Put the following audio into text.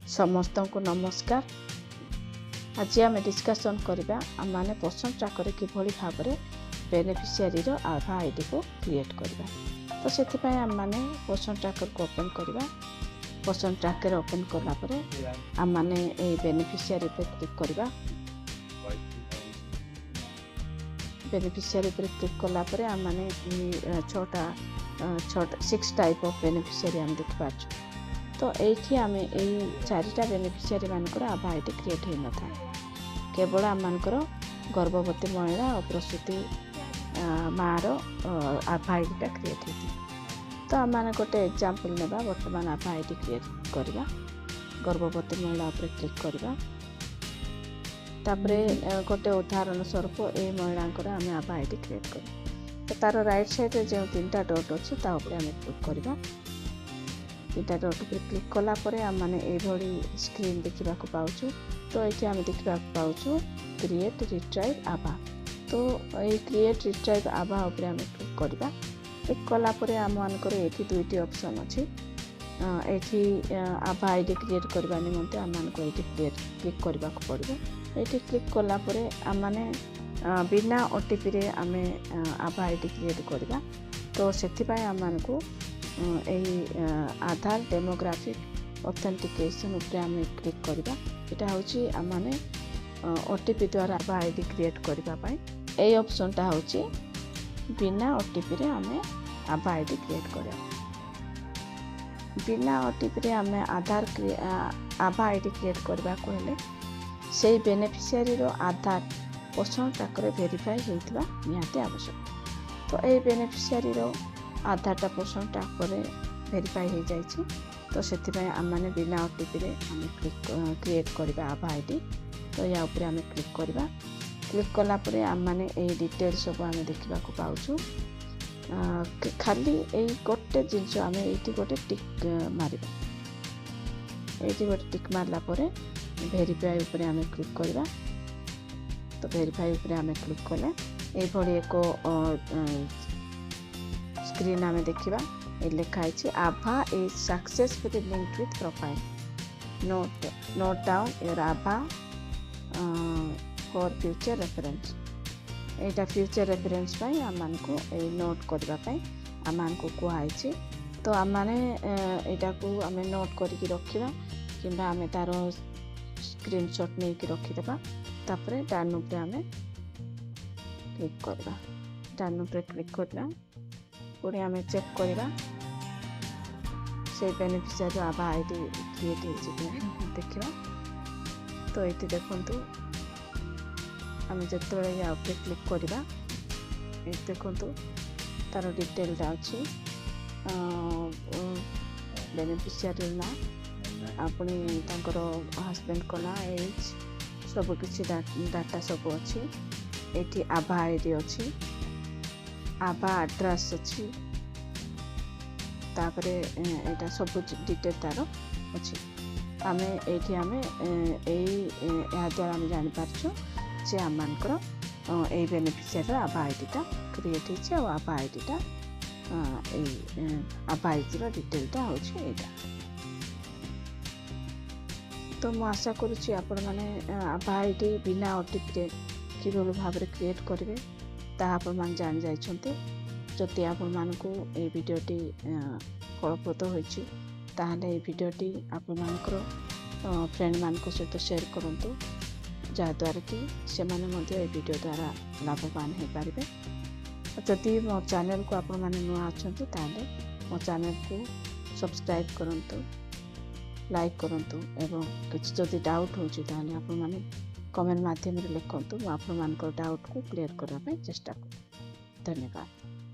समस्त को नमस्कार। आज आम डिस्कसन करवा आम पोषण ट्रैकर किभली भाव में बेनिफिशियरी आभा आईडी को क्रिएट करवा। तो से आम मैंने पोषण ट्रैकर को ओपन करवा। पोषण ट्रैकर ओपन कलापर आम मैंने बेनिफिशियरी पे क्लिक करवा। बेनिफिशियरी पे क्लिक कलापर आम मैंने 6 टाइप ऑफ बेनिफिशियरी आम देख पार्छ। तो ये आम यही 4टा बेनिफिशियरी मानकर आभा आईडी क्रिएट हो न था। केवल आम मानकर गर्भवती महिला और प्रसूति मार आभा आईडीटा क्रिएट होती। तो आम मैंने गोटे एग्जांपल नेबा। वर्तमान आभा आईडी क्रिएट करवा। गर्भवती महिला उपर क्लिक करवा। तापरे गोटे उदाहरण स्वरूप ए महिलांकर आम आभा आईडी क्रिएट कर। तो तार राइट साइड रे जो 3टा डॉट अच्छे ता ऊपर आम क्लिक करवा। 3टा डॉट पर क्लिक कलापर आम मैंने ये स्क्रीन देखा पाऊँ। तो ये आम देखा पाऊँ क्रिएट रिट्राइव आभा। तो ये क्रिएट रिट्राइव आभा उपर आम क्लिक करवा। क्लिक कलापर आम मानकर ये 2टी ऑप्शन अच्छी। ये आभा आईडी क्रिएट करने निमंते आम मानक ये क्लिक करने को पड़ो। ये क्लिक कलापर आम मैंने बिना ओटीपी रे आम आभा आईडी क्रिएट करवा। तो से आम मानक आधार डेमोग्राफिक ऑथेंटिकेशन उपर आम क्लिक करवा। यहाँ हूँ आम मैंने ओटीपी द्वारा आभा आईडी क्रिएट करने ये ऑप्शनटा हूँ बिना ओटीपी रे आम आभा आईडी क्रिएट करवा। बिना ओटीपी रे आम आधार आभा आईडी क्रिएट करने को हेले से बेनिफिशियरी आधार पोषण ट्रैकर वेरीफाई होता निहाती आवश्यक। तो ये बेनिफिशियरी आधारटा पोषण ट्रैकर वेरीफाई हो जाए। तो से आम मैंने बिना ओटीपी रे आम क्रिएट करवा आभा आईडी। तो या ऊपर आम क्लिक करवा। क्लिक कलापर आम मैंने ये डिटेल सब आम देखा पाऊँ। खाली ये गोटे जिनस आम ये गोटे टिक मार ये गोटे टिक मारला वेरीफाई उपर आम क्लिक करवा। तो वेरीफाई उपर आम क्लिक कले ये एक स्क्रीन आम देखा ये लिखाई आभा is successfully linked with profile note down your Abha for future reference. यहाँ फ्यूचर रेफरेंस आम मान को नोट करने आम मान को कहुई। तो आम मैंने यहाँ को आम नोट करके रखा कि आम तार स्क्रीनशॉट नहीं कि रखीदे। तापर डान उपरे आम क्लिक करवा। डान उपरे क्लिक करवा पुणी आम चेक करवा से बेनिफिशियरी आभा आईडी क्रिएट हो देखा। तो ये देखूँ आम जो या उपरे क्लिक करवा ये देखूँ तार डिटेलटा अच्छी बेनिफिशियरी ना अपनी हस्बैंड को ना एज सब किसी डाटा सब अच्छी। ये आभा आईडी अच्छी आभा एड्रेस अच्छी। तापर यहाँ सब डिटेल तार अच्छी। आम ये आम या द्वारा आम जापारछु जे आम मानकर ये बेनिफिशियरी आभा आईडीटा क्रिएट हो आभा आईडीटा आभा आईडी डिटेलटा हूँ यहाँ। तो मु आशा करुच्ची आपण मैंने आभा आईडी बिना ओटीपी रे किभली भाव में क्रिएट करेंगे ताहा आपण मैंने जान जाइछन्ते। जदि आपण मानकु ए वीडियोटी फलप्रद होइछि ताहले ए वीडियोटी आपण मानकर फ्रेंड मानक सहित शेयर करंतु जहाँद्वारा कि से माने मध्य ए वीडियो द्वारा लाभवान हो पारे। जदि मो चैनल को आपण माने नुआ अछंतु ताहले मो चैनल को सब्सक्राइब करंतु लाइक करंतु एवं किसी जदि डाउट होछि ताहले आपण माने कमेंट माध्यम रे लिखंतु। मु आपण मानकर डाउट को क्लियर करबा चेष्टा करूँ। धन्यवाद।